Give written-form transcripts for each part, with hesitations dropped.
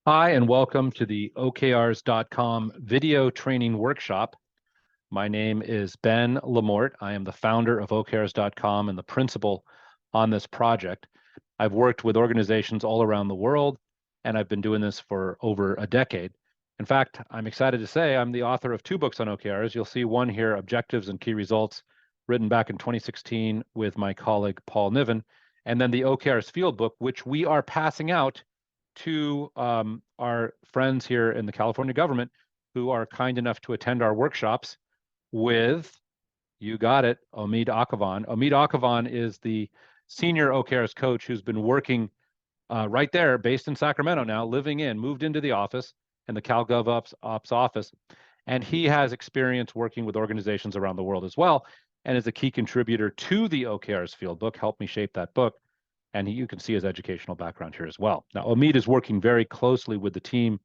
Hi, and welcome to the OKRs.com video training workshop. My name is Ben Lamort. I am the founder of OKRs.com and the principal on this project. I've worked with organizations all around the world, and I've been doing this for over a decade. In fact, I'm excited to say I'm the author of two books on OKRs. You'll see one here, Objectives and Key Results, written back in 2016 with my colleague Paul Niven, and then the OKRs Field Book, which we are passing out to our friends here in the California government who are kind enough to attend our workshops with, you got it, Omid Akavan. Omid Akavan is the senior OKRs coach who's been working right there, based in Sacramento now, moved into the office in the CalGov Ops office. And he has experience working with organizations around the world as well, and is a key contributor to the OKRs Field Book, helped me shape that book. And you can see his educational background here as well. Now, Omid is working very closely with the team,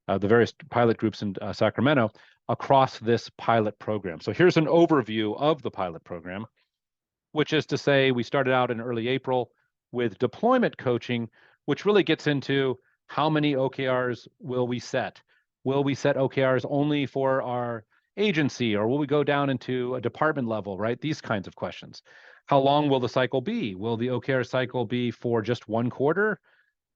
the various pilot groups in Sacramento across this pilot program. So here's an overview of the pilot program, which is to say we started out in early April with deployment coaching, which really gets into how many OKRs will we set? Will we set OKRs only for our agency, or will we go down into a department level, right? These kinds of questions. How long will the cycle be? Will the OKR cycle be for just one quarter,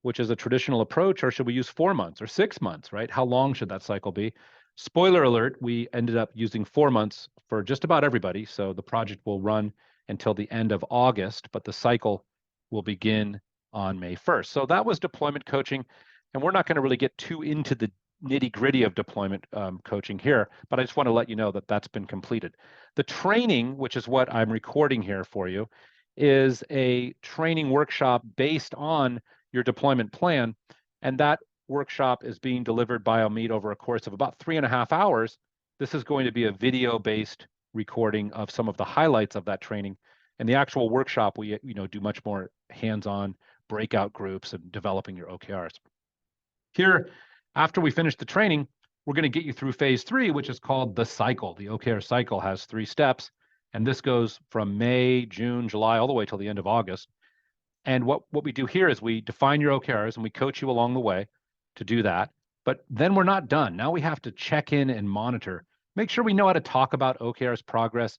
which is a traditional approach, or should we use 4 months or 6 months, right? How long should that cycle be? Spoiler alert, we ended up using 4 months for just about everybody. So the project will run until the end of August, but the cycle will begin on May 1st. So that was deployment coaching. And we're not going to really get too into the nitty gritty of deployment coaching here, but I just want to let you know that that's been completed. The training, which is what I'm recording here for you, is a training workshop based on your deployment plan. And that workshop is being delivered by Omid over a course of about 3.5 hours. This is going to be a video-based recording of some of the highlights of that training. And the actual workshop, we do much more hands-on breakout groups and developing your OKRs. Here, after we finish the training, we're going to get you through phase 3, which is called the cycle. The OKR cycle has 3 steps, and this goes from May, June, July, all the way till the end of August. And what we do here is we define your OKRs and we coach you along the way to do that. But then we're not done. Now we have to check in and monitor, make sure we know how to talk about OKRs progress,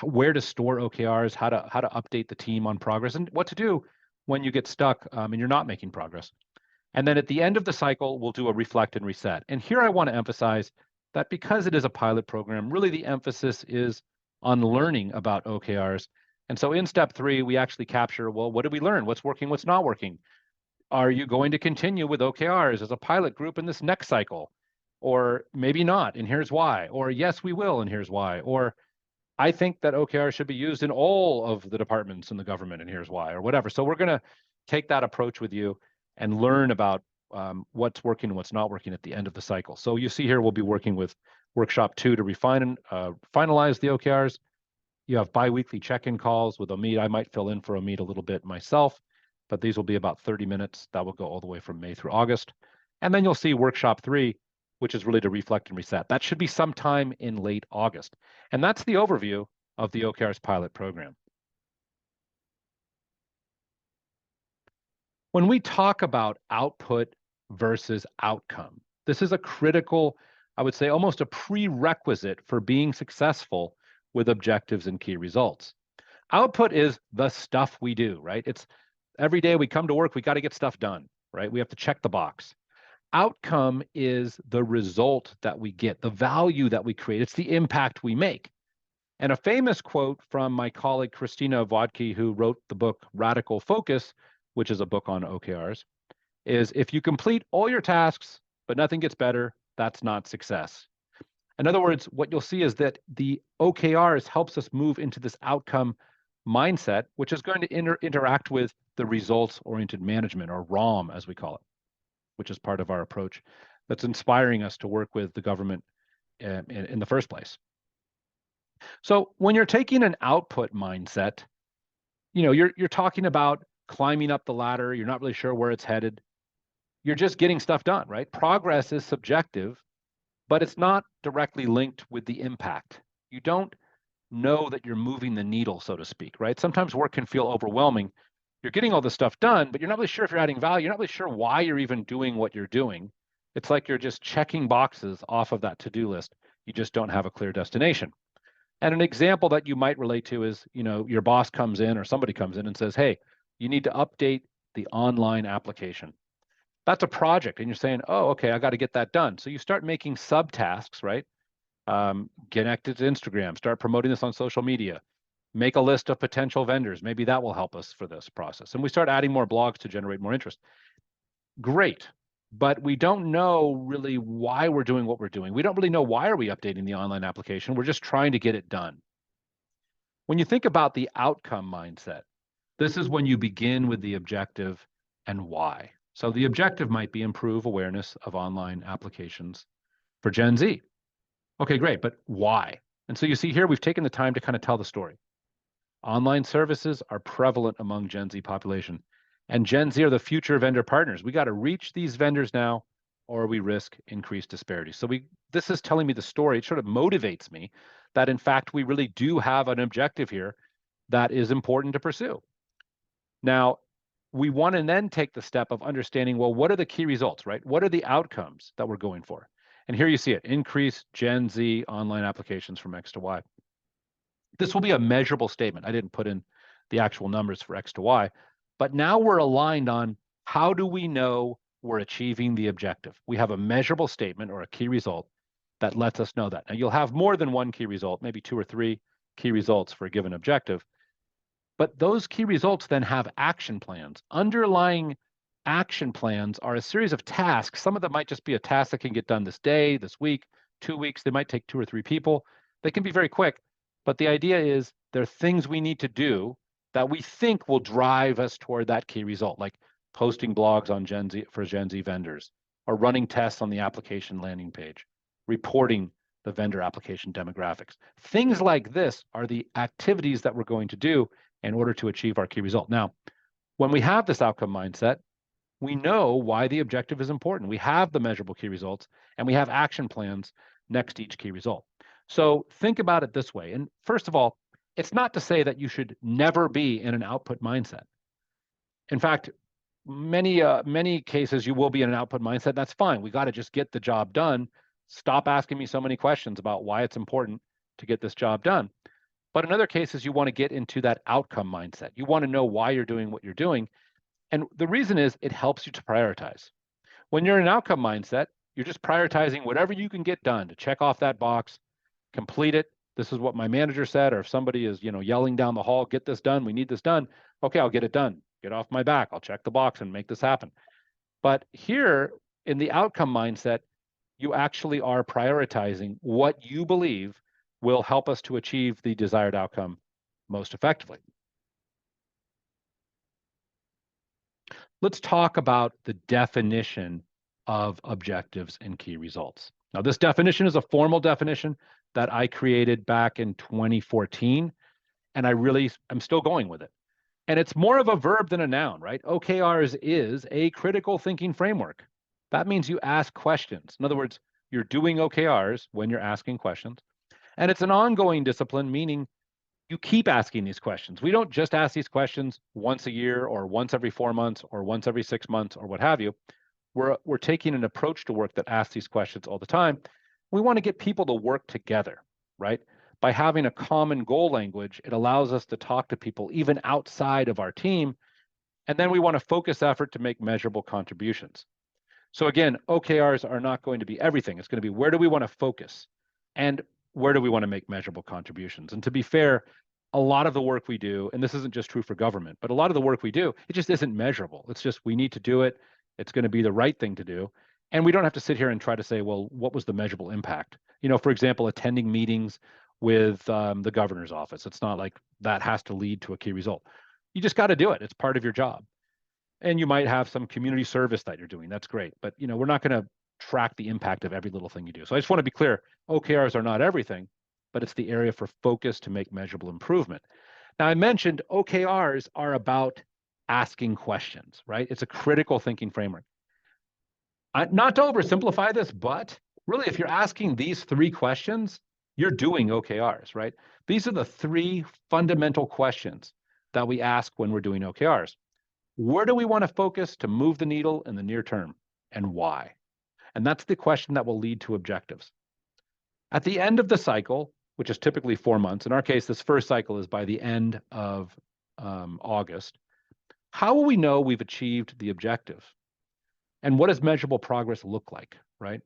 where to store OKRs, how to update the team on progress, and what to do when you get stuck and you're not making progress. And then at the end of the cycle, we'll do a reflect and reset. And here I want to emphasize that because it is a pilot program, really the emphasis is on learning about OKRs. And so in step 3, we actually capture, well, what did we learn? What's working? What's not working? Are you going to continue with OKRs as a pilot group in this next cycle? Or maybe not, and here's why. Or yes, we will, and here's why. Or I think that OKRs should be used in all of the departments in the government, and here's why, or whatever. So we're going to take that approach with you and learn about what's working and what's not working at the end of the cycle. So you see here, we'll be working with workshop 2 to refine and finalize the OKRs. You have bi-weekly check-in calls with Omid. I might fill in for Omid a little bit myself, but these will be about 30 minutes. That will go all the way from May through August. And then you'll see workshop 3, which is really to reflect and reset. That should be sometime in late August. And that's the overview of the OKRs pilot program. When we talk about output versus outcome, this is a critical, I would say almost a prerequisite for being successful with objectives and key results. Output is the stuff we do, right? It's every day we come to work, we got to get stuff done, right? We have to check the box. Outcome is the result that we get, the value that we create. It's the impact we make. And a famous quote from my colleague Christina Vodke, who wrote the book Radical Focus, which is a book on OKRs, is if you complete all your tasks, but nothing gets better, that's not success. In other words, what you'll see is that the OKRs helps us move into this outcome mindset, which is going to interact with the results-oriented management, or ROM, as we call it, which is part of our approach that's inspiring us to work with the government in the first place. So when you're taking an output mindset, you're talking about climbing up the ladder. You're not really sure where it's headed. You're just getting stuff done, right? Progress is subjective, but it's not directly linked with the impact. You don't know that you're moving the needle, so to speak, right? Sometimes work can feel overwhelming You're getting all this stuff done, but you're not really sure if you're adding value. You're not really sure why you're even doing what you're doing. It's like you're just checking boxes off of that to-do list. You just don't have a clear destination. And an example that you might relate to is, your boss comes in or somebody comes in and says, hey, you need to update the online application. That's a project. And you're saying, oh, okay, I got to get that done. So you start making subtasks, right? Connected to Instagram, start promoting this on social media, make a list of potential vendors. Maybe that will help us for this process. And we start adding more blogs to generate more interest. Great. But we don't know really why we're doing what we're doing. We don't really know why are we updating the online application. We're just trying to get it done. When you think about the outcome mindset, this is when you begin with the objective and why. So the objective might be improve awareness of online applications for Gen Z. Okay, great, but why? And so you see here, we've taken the time to kind of tell the story. Online services are prevalent among Gen Z population, and Gen Z are the future vendor partners. We got to reach these vendors now, or we risk increased disparity. So this is telling me the story. It sort of motivates me that in fact, we really do have an objective here that is important to pursue. Now, we want to then take the step of understanding, well, what are the key results, right? What are the outcomes that we're going for? And here you see it, increase Gen Z online applications from X to Y. This will be a measurable statement. I didn't put in the actual numbers for X to Y, but now we're aligned on how do we know we're achieving the objective? We have a measurable statement or a key result that lets us know that. Now you'll have more than one key result, maybe 2 or 3 key results for a given objective, but those key results then have action plans. Underlying action plans are a series of tasks. Some of them might just be a task that can get done this day, this week, 2 weeks. They might take 2 or 3 people. They can be very quick, but the idea is there are things we need to do that we think will drive us toward that key result, like posting blogs on Gen Z vendors, or running tests on the application landing page, reporting the vendor application demographics. Things like this are the activities that we're going to do in order to achieve our key result. Now, when we have this outcome mindset, we know why the objective is important. We have the measurable key results, and we have action plans next to each key result. So think about it this way. And first of all, it's not to say that you should never be in an output mindset. In fact, many cases you will be in an output mindset. That's fine. We got to just get the job done. Stop asking me so many questions about why it's important to get this job done. But in other cases, you want to get into that outcome mindset. You want to know why you're doing what you're doing. And the reason is it helps you to prioritize. When you're in an outcome mindset, you're just prioritizing whatever you can get done to check off that box, complete it. This is what my manager said, or if somebody is, yelling down the hall, get this done, we need this done. Okay, I'll get it done. Get off my back. I'll check the box and make this happen. But here in the outcome mindset, you actually are prioritizing what you believe will help us to achieve the desired outcome most effectively. Let's talk about the definition of objectives and key results. Now, this definition is a formal definition that I created back in 2014, and I'm still going with it. And it's more of a verb than a noun, right? OKRs is a critical thinking framework. That means you ask questions. In other words, you're doing OKRs when you're asking questions. And it's an ongoing discipline, meaning you keep asking these questions. We don't just ask these questions once a year or once every 4 months or once every 6 months or what have you. We're taking an approach to work that asks these questions all the time. We want to get people to work together, right? By having a common goal language, it allows us to talk to people even outside of our team. And then we want to focus effort to make measurable contributions. So again, OKRs are not going to be everything. It's going to be where do we want to focus and where do we want to make measurable contributions? And to be fair, a lot of the work we do, and this isn't just true for government, but a lot of the work we do, it just isn't measurable. It's just we need to do it. It's going to be the right thing to do. And we don't have to sit here and try to say, well, what was the measurable impact? For example, attending meetings with the governor's office. It's not like that has to lead to a key result. You just got to do it. It's part of your job. And you might have some community service that you're doing. That's great. But we're not going to track the impact of every little thing you do. So I just want to be clear, OKRs are not everything, but it's the area for focus to make measurable improvement. Now, I mentioned OKRs are about asking questions, right? It's a critical thinking framework. Not to oversimplify this, but really, if you're asking these 3 questions, you're doing OKRs, right? These are the 3 fundamental questions that we ask when we're doing OKRs. Where do we want to focus to move the needle in the near term, and why? And that's the question that will lead to objectives. At the end of the cycle, which is typically 4 months, in our case, this first cycle is by the end of August, how will we know we've achieved the objective? And what does measurable progress look like, right?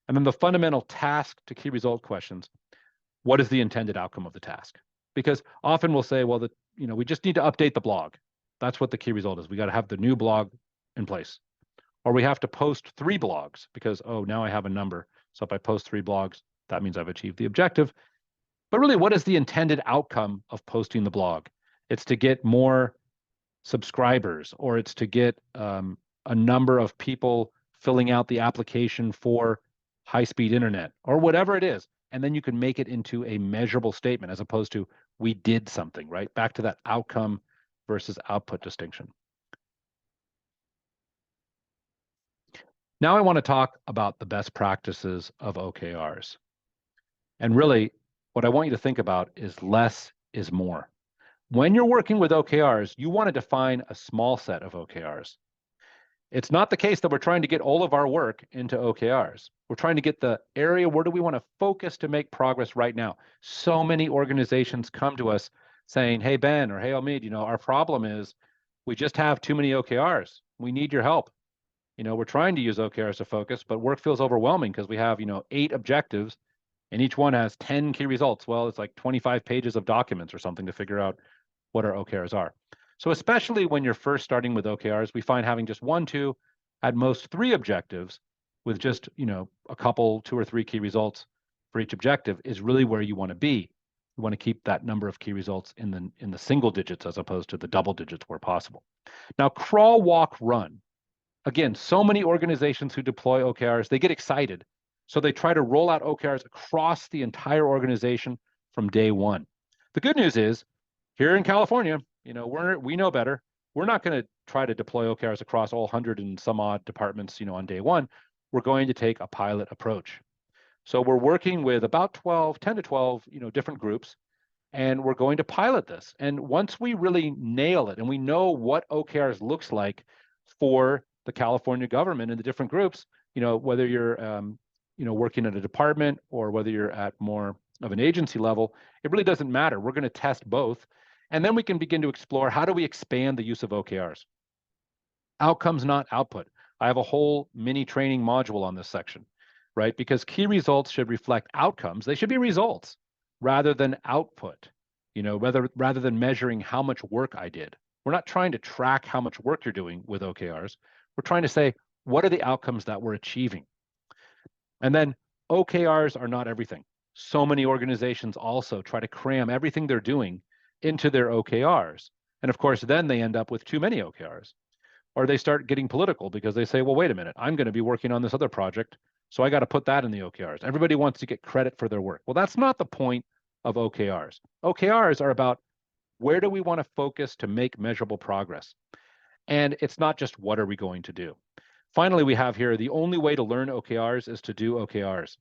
And then the fundamental task to key result questions, what is the intended outcome of the task? Because often we'll say, well, we just need to update the blog. That's what the key result is. We got to have the new blog in place. Or we have to post 3 blogs because, oh, now I have a number. So if I post 3 blogs, that means I've achieved the objective. But really, what is the intended outcome of posting the blog? It's to get more subscribers, or it's to get a number of people filling out the application for high-speed internet, or whatever it is. And then you can make it into a measurable statement as opposed to we did something, right? Back to that outcome versus output distinction. Now I want to talk about the best practices of OKRs. And really, what I want you to think about is less is more. When you're working with OKRs, you want to define a small set of OKRs. It's not the case that we're trying to get all of our work into OKRs. We're trying to get the area where do we want to focus to make progress right now. So many organizations come to us saying, hey, Ben, or hey, Omid, our problem is we just have too many OKRs. We need your help. We're trying to use OKRs to focus, but work feels overwhelming because we have, 8 objectives and each one has 10 key results. Well, it's like 25 pages of documents or something to figure out what our OKRs are. So especially when you're first starting with OKRs, we find having just 1, 2, at most 3 objectives with just, a couple, 2 or 3 key results for each objective is really where you want to be. You want to keep that number of key results in the single digits as opposed to the double digits where possible. Now, crawl, walk, run. Again, so many organizations who deploy OKRs, they get excited. So they try to roll out OKRs across the entire organization from day one. The good news is, here in California, we know better. We're not going to try to deploy OKRs across all 100 and some odd departments, on day one. We're going to take a pilot approach. So we're working with about 10 to 12, different groups, and we're going to pilot this. And once we really nail it and we know what OKRs looks like for the California government and the different groups, whether you're, working at a department or whether you're at more of an agency level, it really doesn't matter. We're going to test both. And then we can begin to explore how do we expand the use of OKRs? Outcomes, not output. I have a whole mini training module on this section, right? Because key results should reflect outcomes. They should be results rather than output, rather than measuring how much work I did. We're not trying to track how much work you're doing with OKRs. We're trying to say, what are the outcomes that we're achieving? And then OKRs are not everything. So many organizations also try to cram everything they're doing into their OKRs. And of course, then they end up with too many OKRs. Or they start getting political because they say, well, wait a minute, I'm going to be working on this other project, so I got to put that in the OKRs. Everybody wants to get credit for their work. Well, that's not the point of OKRs. OKRs are about where do we want to focus to make measurable progress? And it's not just what are we going to do. Finally, we have here, the only way to learn OKRs is to do OKRs.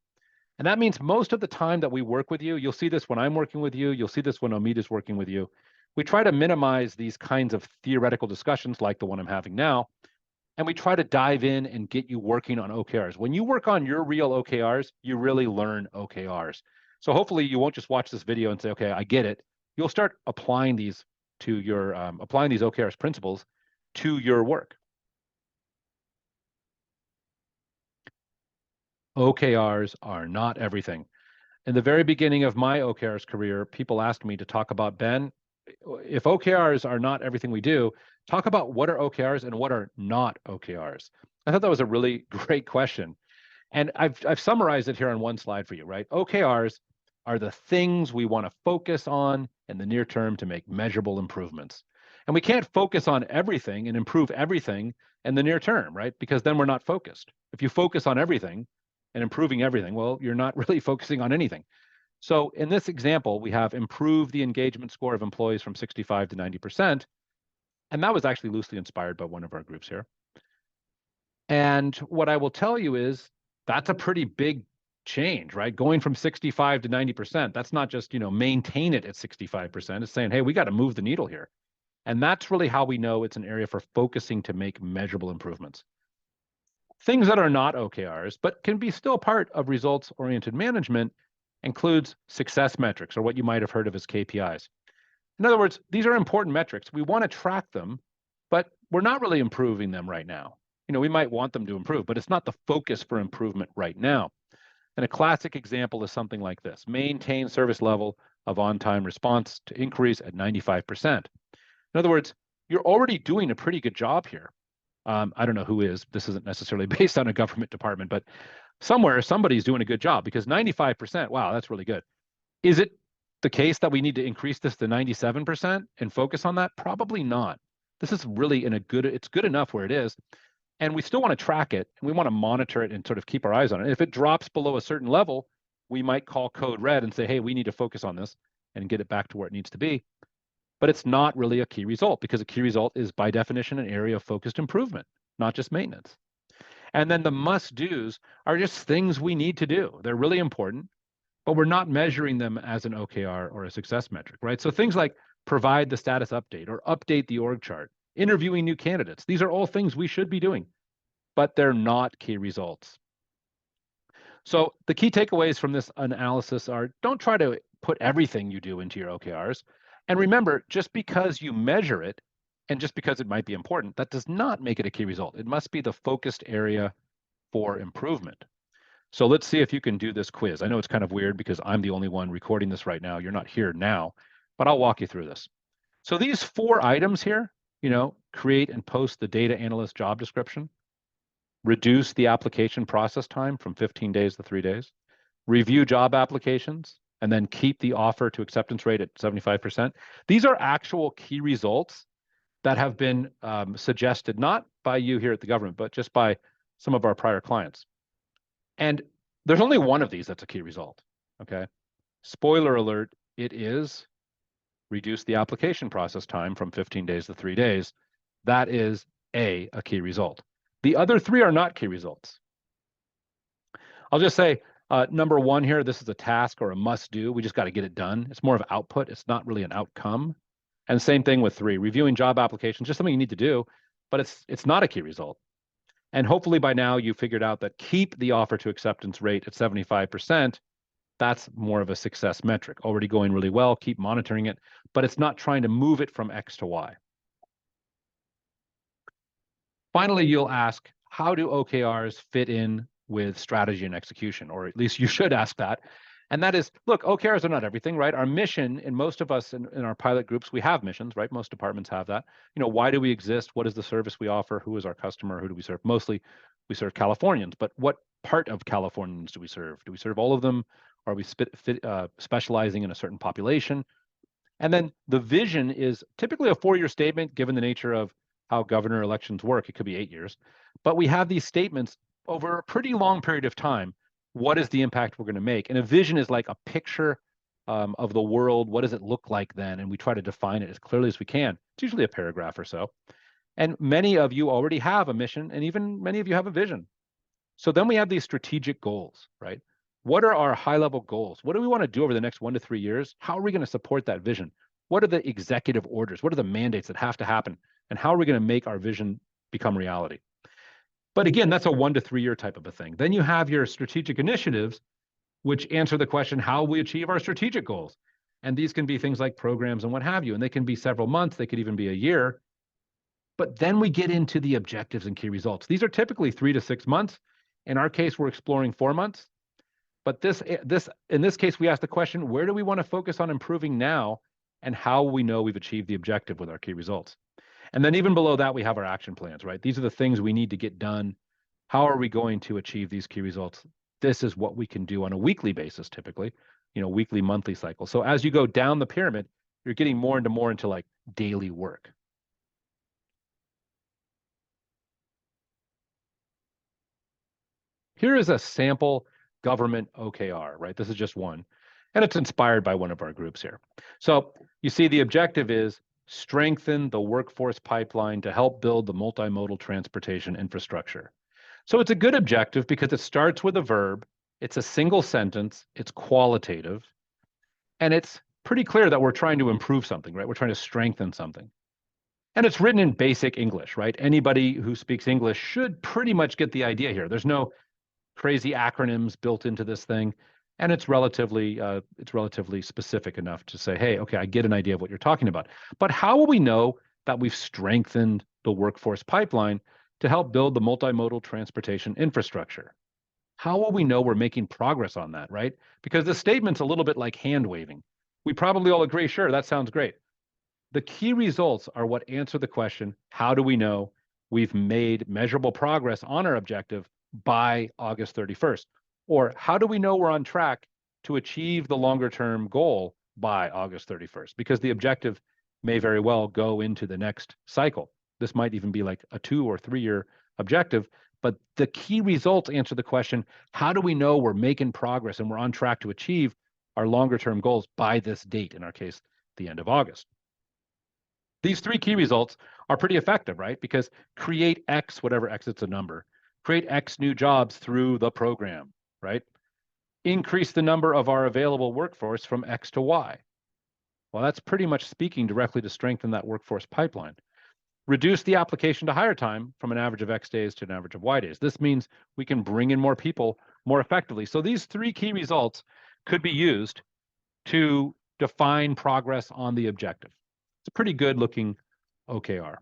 And that means most of the time that we work with you, you'll see this when I'm working with you, you'll see this when Omid is working with you. We try to minimize these kinds of theoretical discussions like the one I'm having now, and we try to dive in and get you working on OKRs. When you work on your real OKRs, you really learn OKRs. So hopefully you won't just watch this video and say, okay, I get it. You'll start applying these to your, applying these OKRs principles to your work. OKRs are not everything. In the very beginning of my OKRs career, people asked me to talk about, Ben, if OKRs are not everything we do, talk about what are OKRs and what are not OKRs. I thought that was a really great question. And I've summarized it here on one slide for you, right? OKRs are the things we want to focus on in the near term to make measurable improvements. And we can't focus on everything and improve everything in the near term, right? Because then we're not focused. If you focus on everything and improving everything, well, you're not really focusing on anything. So in this example, we have improved the engagement score of employees from 65 to 90%. And that was actually loosely inspired by one of our groups here. And what I will tell you is that's a pretty big change, right? Going from 65 to 90%. That's not just, maintain it at 65%. It's saying, hey, we got to move the needle here. And that's really how we know it's an area for focusing to make measurable improvements. Things that are not OKRs, but can be still part of results-oriented management includes success metrics, or what you might have heard of as KPIs. In other words, these are important metrics. We want to track them, but we're not really improving them right now. We might want them to improve, but it's not the focus for improvement right now. And a classic example is something like this: maintain service level of on-time response to inquiries at 95%. In other words, you're already doing a pretty good job here. I don't know who is. This isn't necessarily based on a government department, but somewhere somebody's doing a good job, because 95%, wow, that's really good. Is it the case that we need to increase this to 97% and focus on that? Probably not. This is really it's good enough where it is. And we still want to track it, and we want to monitor it and sort of keep our eyes on it. If it drops below a certain level, we might call code red and say, hey, we need to focus on this and get it back to where it needs to be. But it's not really a key result, because a key result is by definition an area of focused improvement, not just maintenance. And then the must-dos are just things we need to do. They're really important, but we're not measuring them as an OKR or a success metric, right? So things like provide the status update or update the org chart, interviewing new candidates, these are all things we should be doing, but they're not key results. So the key takeaways from this analysis are: don't try to put everything you do into your OKRs. And remember, just because you measure it and just because it might be important, that does not make it a key result. It must be the focused area for improvement. So let's see if you can do this quiz. I know it's kind of weird because I'm the only one recording this right now. You're not here now, but I'll walk you through this. So these 4 items here, create and post the data analyst job description, reduce the application process time from 15 days to 3 days, review job applications, and then keep the offer to acceptance rate at 75%. These are actual key results that have been suggested, not by you here at the government, but just by some of our prior clients. And there's only one of these that's a key result, okay? Spoiler alert, it is reduce the application process time from 15 days to 3 days. That is a key result. The other 3 are not key results. I'll just say, number 1 here, this is a task or a must do. We just got to get it done. It's more of output. It's not really an outcome. And same thing with 3, reviewing job applications, just something you need to do, but it's not a key result. And hopefully by now you figured out that keep the offer to acceptance rate at 75%. That's more of a success metric. Already going really well, keep monitoring it, but it's not trying to move it from X to Y. Finally, you'll ask, how do OKRs fit in with strategy and execution? Or at least you should ask that. And that is, look, OKRs are not everything, right? Our mission, and most of us in our pilot groups, we have missions, right? Most departments have that. Why do we exist? What is the service we offer? Who is our customer? Who do we serve? Mostly we serve Californians, but what part of Californians do we serve? Do we serve all of them? Are we specializing in a certain population? And then the vision is typically a 4-year statement, given the nature of how governor elections work. It could be 8 years, but we have these statements over a pretty long period of time. What is the impact we're going to make? And a vision is like a picture of the world. What does it look like then? And we try to define it as clearly as we can. It's usually a paragraph or so. And many of you already have a mission, and even many of you have a vision. So then we have these strategic goals, right? What are our high-level goals? What do we want to do over the next 1 to 3 years? How are we going to support that vision? What are the executive orders? What are the mandates that have to happen? And how are we going to make our vision become reality? But again, that's a 1 to 3 year type of a thing. Then you have your strategic initiatives, which answer the question, how we achieve our strategic goals. And these can be things like programs and what have you. And they can be several months. They could even be a year. But then we get into the objectives and key results. These are typically 3 to 6 months. In our case, we're exploring 4 months. But in this case, we ask the question, where do we want to focus on improving now? And how will we know we've achieved the objective with our key results? And then even below that, we have our action plans, right? These are the things we need to get done. How are we going to achieve these key results? This is what we can do on a weekly basis, typically, weekly, monthly cycle. So as you go down the pyramid, you're getting more into like daily work. Here is a sample government OKR, right? This is just one, and it's inspired by one of our groups here. So you see the objective is strengthen the workforce pipeline to help build the multimodal transportation infrastructure. So it's a good objective because it starts with a verb, it's a single sentence, it's qualitative, and it's pretty clear that we're trying to improve something, right? We're trying to strengthen something. And it's written in basic English, right? Anybody who speaks English should pretty much get the idea here. There's no crazy acronyms built into this thing, and it's relatively specific enough to say, hey, okay, I get an idea of what you're talking about. But how will we know that we've strengthened the workforce pipeline to help build the multimodal transportation infrastructure? How will we know we're making progress on that, right? Because the statement's a little bit like hand waving. We probably all agree, sure, that sounds great. The key results are what answer the question, how do we know we've made measurable progress on our objective by August 31st? Or how do we know we're on track to achieve the longer term goal by August 31st? Because the objective may very well go into the next cycle. This might even be like a 2 or 3 year objective, but the key results answer the question, how do we know we're making progress and we're on track to achieve our longer term goals by this date, in our case, the end of August? These 3 key results are pretty effective, right? Because create X, whatever X it's a number, create X new jobs through the program, right? Increase the number of our available workforce from X to Y. Well, that's pretty much speaking directly to strengthen that workforce pipeline. Reduce the application to hire time from an average of X days to an average of Y days. This means we can bring in more people more effectively. So these 3 key results could be used to define progress on the objective. It's a pretty good looking OKR.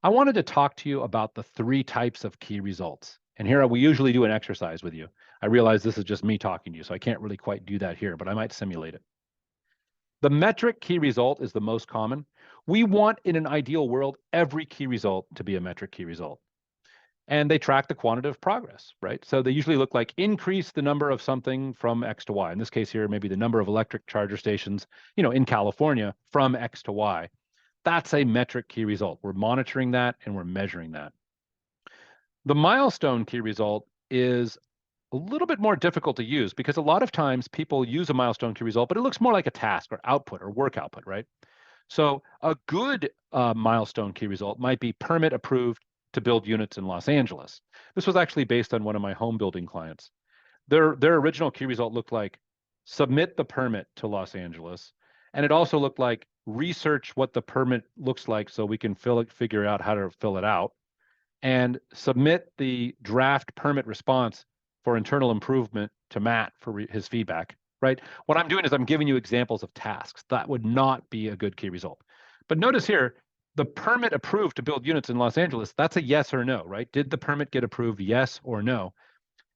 I wanted to talk to you about the 3 types of key results. And here we usually do an exercise with you. I realize this is just me talking to you, so I can't really quite do that here, but I might simulate it. The metric key result is the most common. We want, in an ideal world, every key result to be a metric key result. And they track the quantitative progress, right? So they usually look like increase the number of something from X to Y. In this case here, maybe the number of electric charger stations, in California from X to Y. That's a metric key result. We're monitoring that and we're measuring that. The milestone key result is a little bit more difficult to use because a lot of times people use a milestone key result, but it looks more like a task or output or work output, right? So a good milestone key result might be permit approved to build units in Los Angeles. This was actually based on one of my home building clients. Their original key result looked like submit the permit to Los Angeles. And it also looked like research what the permit looks like so we can figure out how to fill it out, and submit the draft permit response for internal improvement to Matt for his feedback, right? What I'm doing is I'm giving you examples of tasks. That would not be a good key result. But notice here, the permit approved to build units in Los Angeles, that's a yes or no, right? Did the permit get approved, yes or no?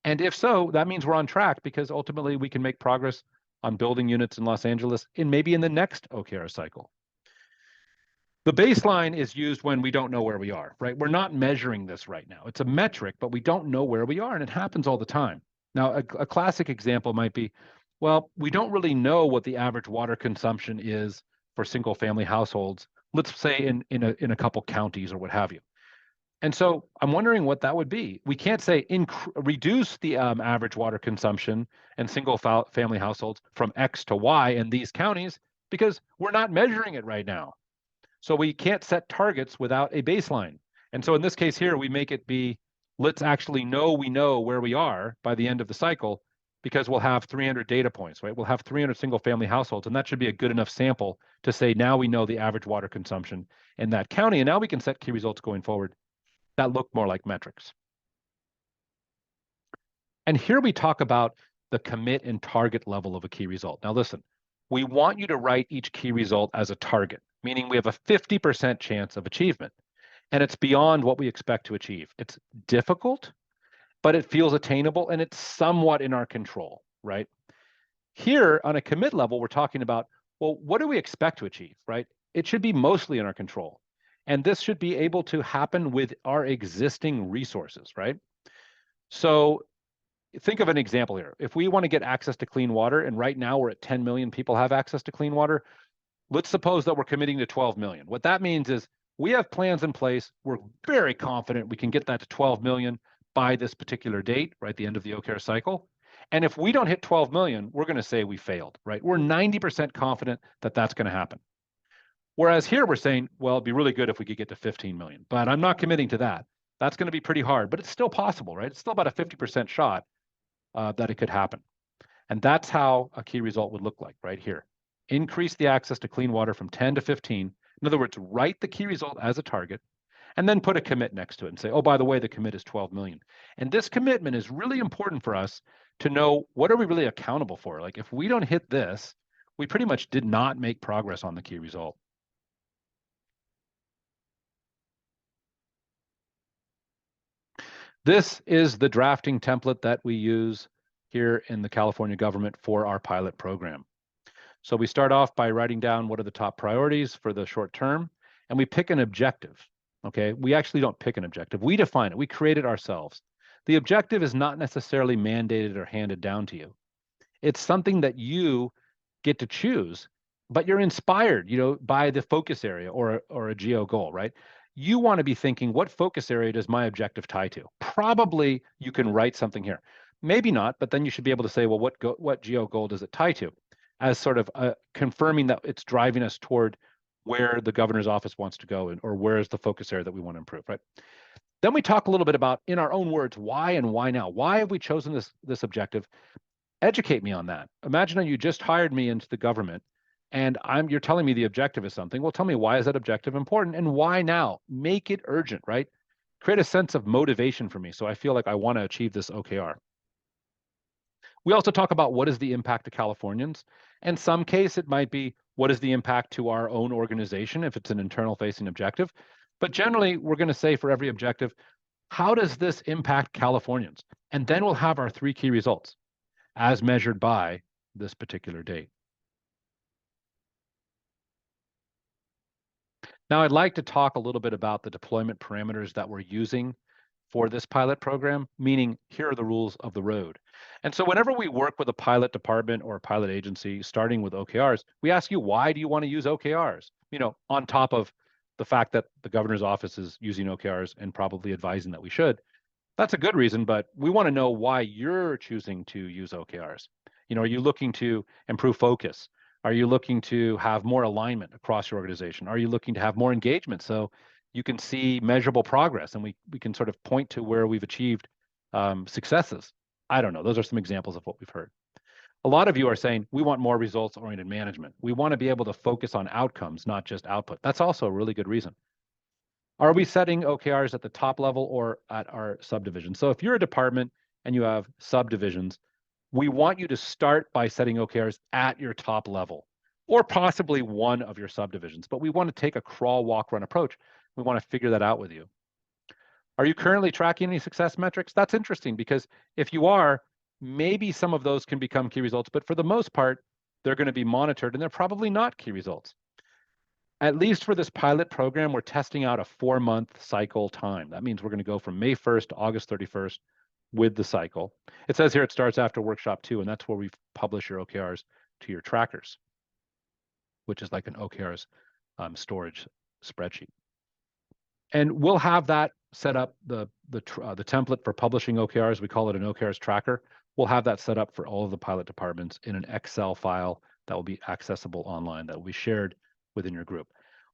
And if so, that means we're on track because ultimately we can make progress on building units in Los Angeles maybe in the next OKR cycle. The baseline is used when we don't know where we are, right? We're not measuring this right now. It's a metric, but we don't know where we are, and it happens all the time. Now, a classic example might be, well, we don't really know what the average water consumption is for single-family households, let's say in a couple counties or what have you. And so I'm wondering what that would be. We can't say reduce the average water consumption in single-family households from X to Y in these counties because we're not measuring it right now. So we can't set targets without a baseline. And so in this case here, we make it be, let's actually know we know where we are by the end of the cycle because we'll have 300 data points, right? We'll have 300 single family households, and that should be a good enough sample to say now we know the average water consumption in that county, and now we can set key results going forward that look more like metrics. And here we talk about the commit and target level of a key result. Now listen, we want you to write each key result as a target, meaning we have a 50% chance of achievement, and it's beyond what we expect to achieve. It's difficult, but it feels attainable, and it's somewhat in our control, right? Here on a commit level, we're talking about, well, what do we expect to achieve, right? It should be mostly in our control. And this should be able to happen with our existing resources, right? So think of an example here. If we want to get access to clean water, and right now we're at 10 million people have access to clean water, let's suppose that we're committing to 12 million. What that means is we have plans in place. We're very confident we can get that to 12 million by this particular date, right, the end of the OKR cycle. And if we don't hit 12 million, we're going to say we failed, right? We're 90% confident that that's going to happen. Whereas here we're saying, well, it'd be really good if we could get to 15 million, but I'm not committing to that. That's going to be pretty hard, but it's still possible, right? It's still about a 50% shot that it could happen. And that's how a key result would look like right here. increase the access to clean water from 10 to 15. In other words, write the key result as a target and then put a commit next to it and say, oh, by the way, the commit is 12 million. And this commitment is really important for us to know what are we really accountable for? Like if we don't hit this, we pretty much did not make progress on the key result. This is the drafting template that we use here in the California government for our pilot program. So we start off by writing down what are the top priorities for the short term, and we pick an objective. Okay, we actually don't pick an objective. We define it. We create it ourselves. The objective is not necessarily mandated or handed down to you. It's something that you get to choose, but you're inspired, by the focus area or a geo goal, right? You want to be thinking, what focus area does my objective tie to? Probably you can write something here. Maybe not, but then you should be able to say, well, what geo goal does it tie to? As sort of confirming that it's driving us toward where the governor's office wants to go or where is the focus area that we want to improve, right? Then we talk a little bit about, in our own words, why and why now? Why have we chosen this objective? Educate me on that. Imagine you just hired me into the government and you're telling me the objective is something. Well, tell me, why is that objective important and why now? Make it urgent, right? Create a sense of motivation for me so I feel like I want to achieve this OKR. We also talk about what is the impact to Californians. In some case, it might be what is the impact to our own organization if it's an internal facing objective. But generally, we're going to say for every objective, how does this impact Californians? And then we'll have our 3 key results as measured by this particular date. Now, I'd like to talk a little bit about the deployment parameters that we're using for this pilot program, meaning here are the rules of the road. And so whenever we work with a pilot department or a pilot agency, starting with OKRs, we ask you, why do you want to use OKRs? On top of the fact that the governor's office is using OKRs and probably advising that we should. That's a good reason, but we want to know why you're choosing to use OKRs. Are you looking to improve focus? Are you looking to have more alignment across your organization? Are you looking to have more engagement so you can see measurable progress and we can sort of point to where we've achieved successes? I don't know. Those are some examples of what we've heard. A lot of you are saying we want more results-oriented management. We want to be able to focus on outcomes, not just output. That's also a really good reason. Are we setting OKRs at the top level or at our subdivision? So if you're a department and you have subdivisions, we want you to start by setting OKRs at your top level or possibly one of your subdivisions, but we want to take a crawl, walk, run approach. We want to figure that out with you. Are you currently tracking any success metrics? That's interesting because if you are, maybe some of those can become key results, but for the most part, they're going to be monitored and they're probably not key results. At least for this pilot program, we're testing out a 4-month cycle time. That means we're going to go from May 1st to August 31st with the cycle. It says here it starts after workshop 2, and that's where we publish your OKRs to your trackers, which is like an OKRs storage spreadsheet. And we'll have that set up, the template for publishing OKRs. We call it an OKRs tracker. We'll have that set up for all of the pilot departments in an Excel file that will be accessible online, that will be shared within your group.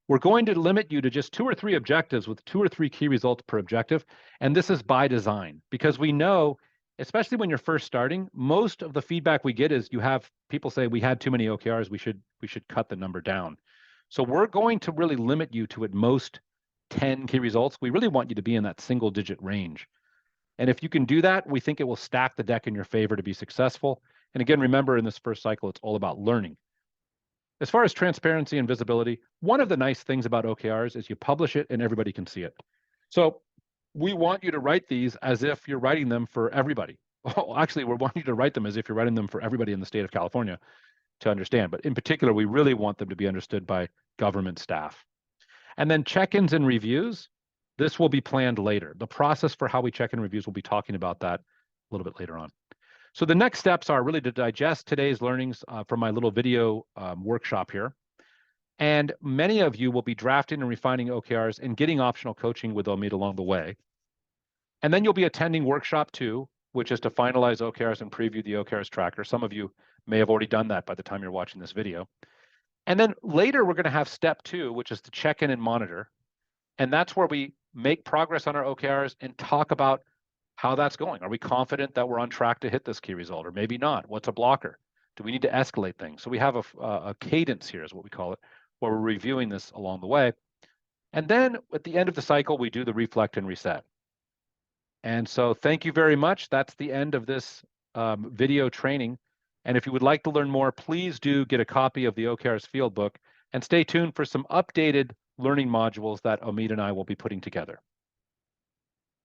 We're going to limit you to just 2 or 3 objectives with 2 or 3 key results per objective. And this is by design because we know, especially when you're first starting, most of the feedback we get is you have people say we had too many OKRs, we should cut the number down. So we're going to really limit you to at most 10 key results. We really want you to be in that single digit range. And if you can do that, we think it will stack the deck in your favor to be successful. And again, remember in this first cycle, it's all about learning. As far as transparency and visibility, one of the nice things about OKRs is you publish it and everybody can see it. So we want you to write these as if you're writing them for everybody. Well, actually, we want you to write them as if you're writing them for everybody in the state of California to understand. But in particular, we really want them to be understood by government staff. And then check-ins and reviews, this will be planned later. The process for how we check in reviews, we'll be talking about that a little bit later on. So the next steps are really to digest today's learnings from my little video workshop here. And many of you will be drafting and refining OKRs and getting optional coaching with Omid along the way. And then you'll be attending workshop 2, which is to finalize OKRs and preview the OKRs tracker. Some of you may have already done that by the time you're watching this video. And then later, we're going to have step 2, which is to check in and monitor. And that's where we make progress on our OKRs and talk about how that's going. Are we confident that we're on track to hit this key result or maybe not? What's a blocker? Do we need to escalate things? So we have a cadence here is what we call it, where we're reviewing this along the way. And then at the end of the cycle, we do the reflect and reset. And so thank you very much. That's the end of this video training. And if you would like to learn more, please do get a copy of the OKRs Fieldbook and stay tuned for some updated learning modules that Omid and I will be putting together.